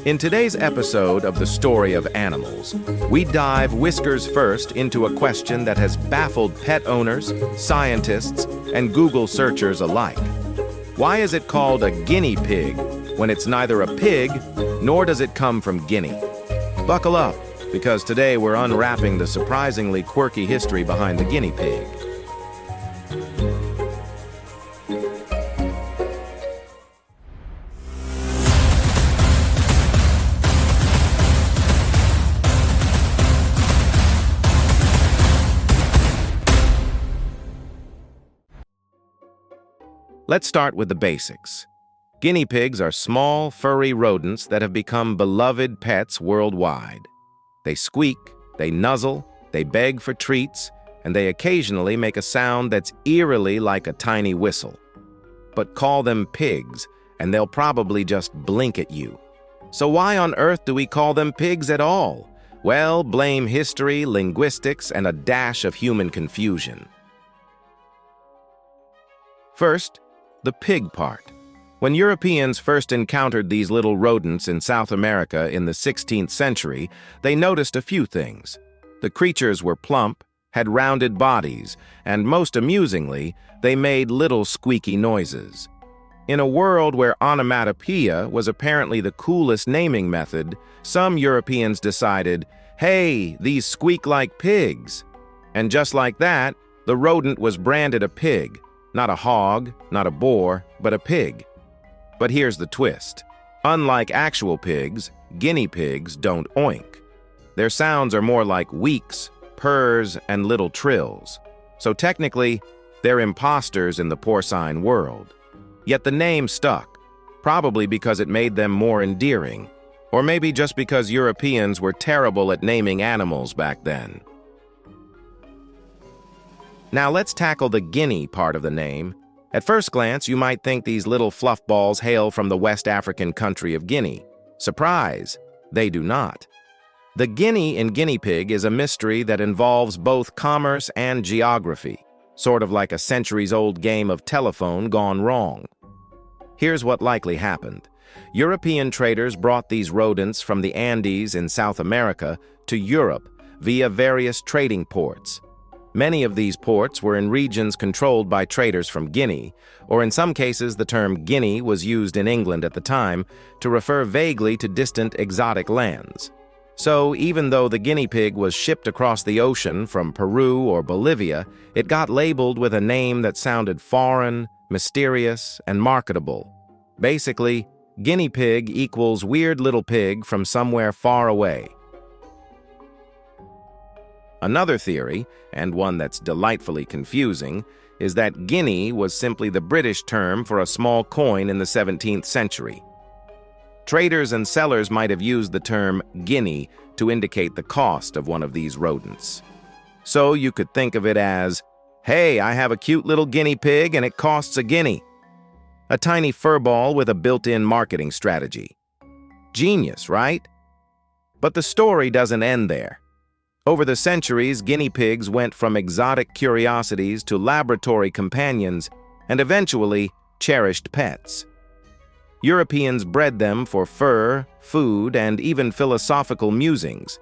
In today's episode of The Story of Animals, we dive whiskers first into a question that has baffled pet owners, scientists, and Google searchers alike. Why is it called a guinea pig when it's neither a pig nor does it come from Guinea? Buckle up, because today we're unwrapping the surprisingly quirky history behind the guinea pig. Let's start with the basics. Guinea pigs are small, furry rodents that have become beloved pets worldwide. They squeak, they nuzzle, they beg for treats, and they occasionally make a sound that's eerily like a tiny whistle. But call them pigs, and they'll probably just blink at you. So why on earth do we call them pigs at all? Well, blame history, linguistics, and a dash of human confusion. First, the pig part. When Europeans first encountered these little rodents in South America in the 16th century, they noticed a few things. The creatures were plump, had rounded bodies, and most amusingly, they made little squeaky noises. In a world where onomatopoeia was apparently the coolest naming method, some Europeans decided, hey, these squeak like pigs. And just like that, the rodent was branded a pig. Not a hog, not a boar, but a pig. But here's the twist. Unlike actual pigs, guinea pigs don't oink. Their sounds are more like weeks, purrs, and little trills. So technically, they're imposters in the porcine world. Yet the name stuck, probably because it made them more endearing, or maybe just because Europeans were terrible at naming animals back then. Now let's tackle the guinea part of the name. At first glance, you might think these little fluff balls hail from the West African country of Guinea. Surprise! They do not. The guinea in guinea pig is a mystery that involves both commerce and geography, sort of like a centuries-old game of telephone gone wrong. Here's what likely happened. European traders brought these rodents from the Andes in South America to Europe via various trading ports. Many of these ports were in regions controlled by traders from Guinea, or in some cases the term Guinea was used in England at the time to refer vaguely to distant exotic lands. So even though the guinea pig was shipped across the ocean from Peru or Bolivia, it got labeled with a name that sounded foreign, mysterious, and marketable. Basically, guinea pig equals weird little pig from somewhere far away. Another theory, and one that's delightfully confusing, is that guinea was simply the British term for a small coin in the 17th century. Traders and sellers might have used the term guinea to indicate the cost of one of these rodents. So you could think of it as, hey, I have a cute little guinea pig and it costs a guinea. A tiny furball with a built-in marketing strategy. Genius, right? But the story doesn't end there. Over the centuries, guinea pigs went from exotic curiosities to laboratory companions and eventually cherished pets. Europeans bred them for fur, food, and even philosophical musings.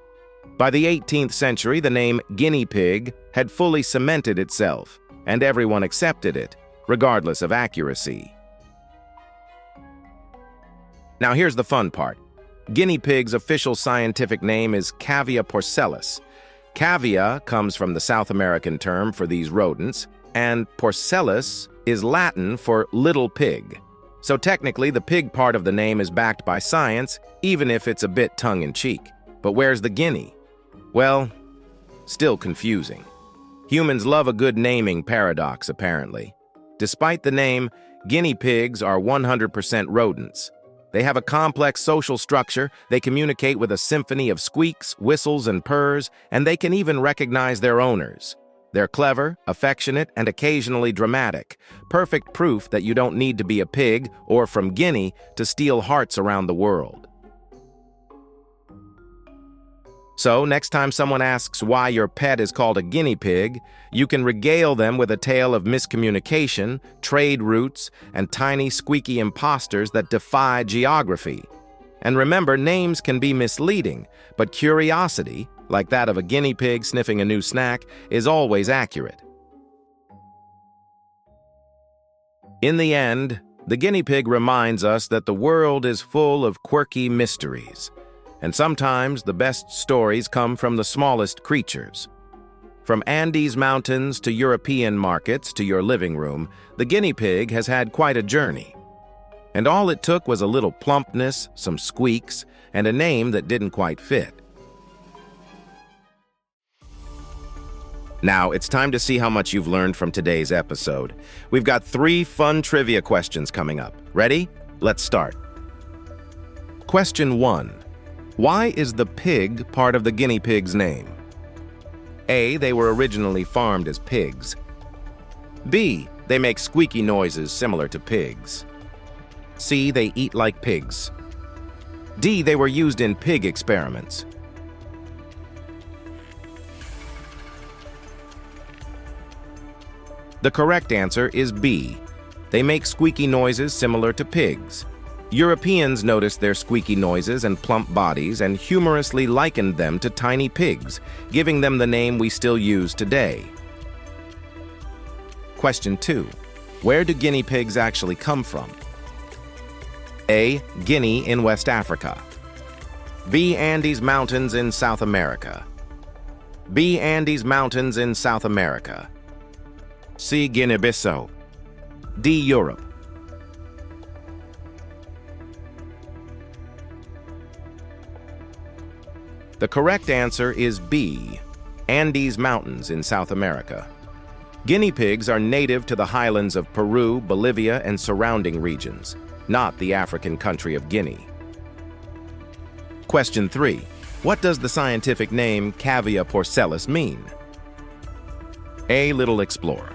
By the 18th century, the name guinea pig had fully cemented itself, and everyone accepted it, regardless of accuracy. Now here's the fun part. Guinea pig's official scientific name is Cavia porcellus. Cavia comes from the South American term for these rodents, and porcellus is Latin for little pig. So technically, the pig part of the name is backed by science, even if it's a bit tongue-in-cheek. But where's the guinea? Well, still confusing. Humans love a good naming paradox, apparently. Despite the name, guinea pigs are 100% rodents. They have a complex social structure, they communicate with a symphony of squeaks, whistles, and purrs, and they can even recognize their owners. They're clever, affectionate, and occasionally dramatic, perfect proof that you don't need to be a pig or from Guinea to steal hearts around the world. So, next time someone asks why your pet is called a guinea pig, you can regale them with a tale of miscommunication, trade routes, and tiny squeaky imposters that defy geography. And remember, names can be misleading, but curiosity, like that of a guinea pig sniffing a new snack, is always accurate. In the end, the guinea pig reminds us that the world is full of quirky mysteries, and sometimes the best stories come from the smallest creatures. From Andes mountains to European markets to your living room, the guinea pig has had quite a journey. And all it took was a little plumpness, some squeaks, and a name that didn't quite fit. Now, it's time to see how much you've learned from today's episode. We've got 3 fun trivia questions coming up. Ready? Let's start. Question 1. Why is the pig part of the guinea pig's name? A. They were originally farmed as pigs. B. They make squeaky noises similar to pigs. C. They eat like pigs. D. They were used in pig experiments. The correct answer is B. They make squeaky noises similar to pigs. Europeans noticed their squeaky noises and plump bodies and humorously likened them to tiny pigs, giving them the name we still use today. Question 2. Where do guinea pigs actually come from? A. Guinea in West Africa. B. Andes Mountains in South America. B. Andes Mountains in South America. C. Guinea-Bissau. D. Europe. The correct answer is B. Andes Mountains in South America. Guinea pigs are native to the highlands of Peru, Bolivia, and surrounding regions, not the African country of Guinea. Question 3. What does the scientific name Cavia porcellus mean? A. Little explorer.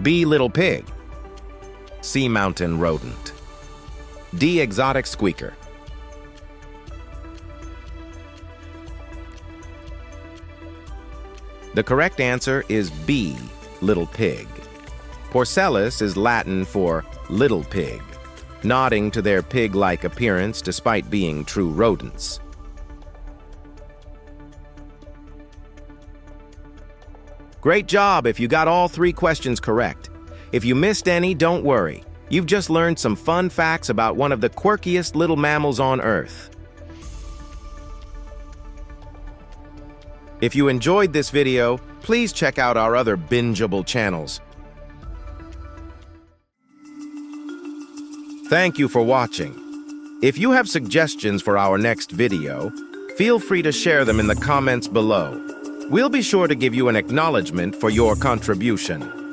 B. Little pig. C. Mountain rodent. D. Exotic squeaker. The correct answer is B. Little pig. Porcellus is Latin for little pig, nodding to their pig-like appearance despite being true rodents. Great job if you got all 3 questions correct. If you missed any, don't worry. You've just learned some fun facts about one of the quirkiest little mammals on Earth. If you enjoyed this video, please check out our other bingeable channels. Thank you for watching. If you have suggestions for our next video, feel free to share them in the comments below. We'll be sure to give you an acknowledgement for your contribution.